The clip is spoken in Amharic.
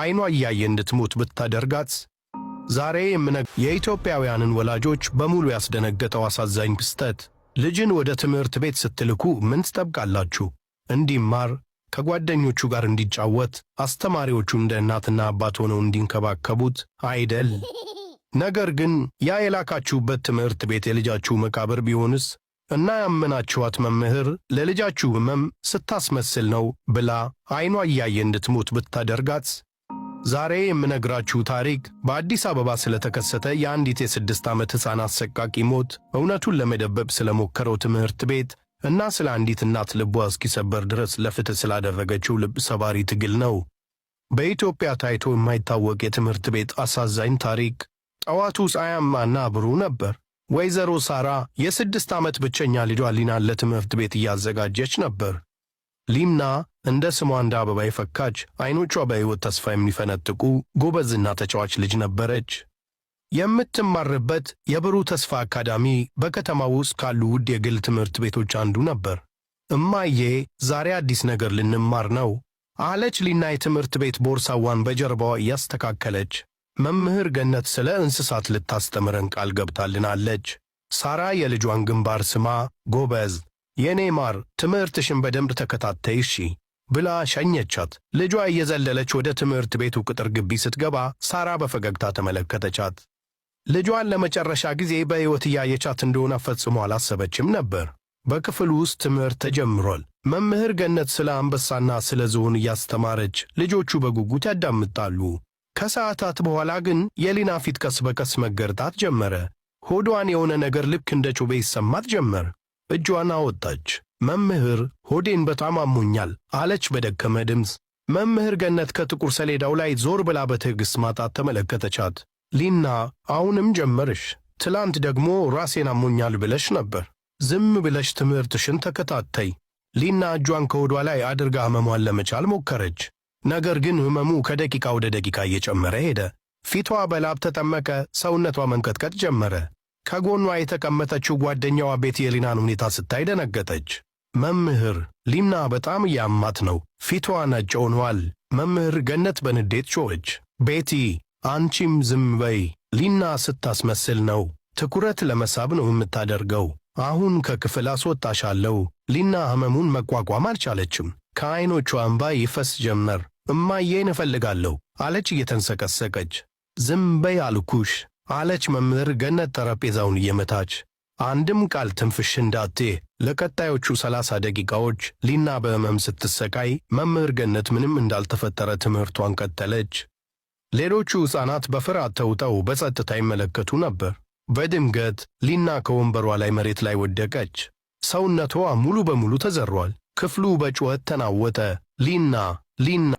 አይኗ እያየ እንድትሞት ብታደርጋት ዛሬ የኢትዮጵያውያንን ወላጆች በሙሉ ያስደነገጠው አሳዛኝ ክስተት። ልጅን ወደ ትምህርት ቤት ስትልኩ ምን ትጠብቃላችሁ? እንዲማር፣ ከጓደኞቹ ጋር እንዲጫወት፣ አስተማሪዎቹ እንደ እናትና አባት ሆነው እንዲንከባከቡት አይደል? ነገር ግን ያ የላካችሁበት ትምህርት ቤት የልጃችሁ መቃብር ቢሆንስ? እና ያመናችኋት መምህር ለልጃችሁ ሕመም ስታስመስል ነው ብላ አይኗ እያየ እንድትሞት ብታደርጋት? ዛሬ የምነግራችሁ ታሪክ በአዲስ አበባ ስለተከሰተ የአንዲት የ6 ዓመት ሕፃን አሰቃቂ ሞት፣ እውነቱን ለመደበቅ ስለሞከረው ትምህርት ቤት እና ስለ አንዲት እናት ልቧ እስኪሰበር ድረስ ለፍትህ ስላደረገችው ልብ ሰባሪ ትግል ነው። በኢትዮጵያ ታይቶ የማይታወቅ የትምህርት ቤት አሳዛኝ ታሪክ። ጠዋቱ ፀሐያማና ብሩህ ነበር። ወይዘሮ ሳራ የ6 ዓመት ብቸኛ ልጇ ሊናን ለትምህርት ቤት እያዘጋጀች ነበር። ሊና እንደ ስሟ እንደ አበባ የፈካች፣ አይኖቿ በሕይወት ተስፋ የሚፈነጥቁ ጎበዝና ተጫዋች ልጅ ነበረች። የምትማርበት የብሩህ ተስፋ አካዳሚ በከተማው ውስጥ ካሉ ውድ የግል ትምህርት ቤቶች አንዱ ነበር። እማዬ፣ ዛሬ አዲስ ነገር ልንማር ነው አለች ሊና የትምህርት ቤት ቦርሳዋን በጀርባዋ እያስተካከለች። መምህር ገነት ስለ እንስሳት ልታስተምረን ቃል ገብታልናለች። ሳራ የልጇን ግንባር ስማ፣ ጎበዝ የኔ ማር፣ ትምህርትሽን በደንብ ተከታተይ እሺ ብላ ሸኘቻት። ልጇ እየዘለለች ወደ ትምህርት ቤቱ ቅጥር ግቢ ስትገባ ሳራ በፈገግታ ተመለከተቻት። ልጇን ለመጨረሻ ጊዜ በሕይወት እያየቻት እንደሆነ ፈጽሞ አላሰበችም ነበር። በክፍሉ ውስጥ ትምህርት ተጀምሯል። መምህር ገነት ስለ አንበሳና ስለ ዝሆን እያስተማረች ልጆቹ በጉጉት ያዳምጣሉ። ከሰዓታት በኋላ ግን የሊና ፊት ቀስ በቀስ መገርጣት ጀመረ። ሆዷን የሆነ ነገር ልክ እንደ ጩቤ ይሰማት ጀመር። እጇን አወጣች። መምህር፣ ሆዴን በጣም አሞኛል አለች በደከመ ድምፅ። መምህር ገነት ከጥቁር ሰሌዳው ላይ ዞር ብላ በትዕግሥት ማጣት ተመለከተቻት። ሊና፣ አሁንም ጀመርሽ። ትላንት ደግሞ ራሴን አሞኛል ብለሽ ነበር። ዝም ብለሽ ትምህርትሽን ተከታተይ። ሊና እጇን ከሆዷ ላይ አድርጋ ሕመሟን ለመቻል ሞከረች። ነገር ግን ሕመሙ ከደቂቃ ወደ ደቂቃ እየጨመረ ሄደ። ፊቷ በላብ ተጠመቀ፣ ሰውነቷ መንቀጥቀጥ ጀመረ። ከጎኗ የተቀመጠችው ጓደኛዋ ቤቲ የሊናን ሁኔታ ስታይ ደነገጠች። መምህር፣ ሊና በጣም እያማት ነው፣ ፊቷ ነጭ ሆኗል። መምህር ገነት በንዴት ጮኸች። ቤቲ፣ አንቺም ዝም በይ፣ ሊና ስታስመስል ነው፣ ትኩረት ለመሳብ ነው የምታደርገው። አሁን ከክፍል አስወጣሻለሁ። ሊና ሕመሙን መቋቋም አልቻለችም። ከዐይኖቿ እንባ ይፈስ ጀመር። እማዬን እፈልጋለሁ አለች እየተንሰቀሰቀች። ዝም በይ አልኩሽ አለች መምህር ገነት ጠረጴዛውን እየመታች። አንድም ቃል ትንፍሽ እንዳትይ። ለቀጣዮቹ 30 ደቂቃዎች ሊና በሕመም ስትሰቃይ፣ መምህር ገነት ምንም እንዳልተፈጠረ ትምህርቷን ቀጠለች። ሌሎቹ ሕፃናት በፍርሃት ተውጠው በጸጥታ ይመለከቱ ነበር። በድንገት ሊና ከወንበሯ ላይ መሬት ላይ ወደቀች። ሰውነቷ ሙሉ በሙሉ ተዘሯል። ክፍሉ በጩኸት ተናወጠ። ሊና ሊና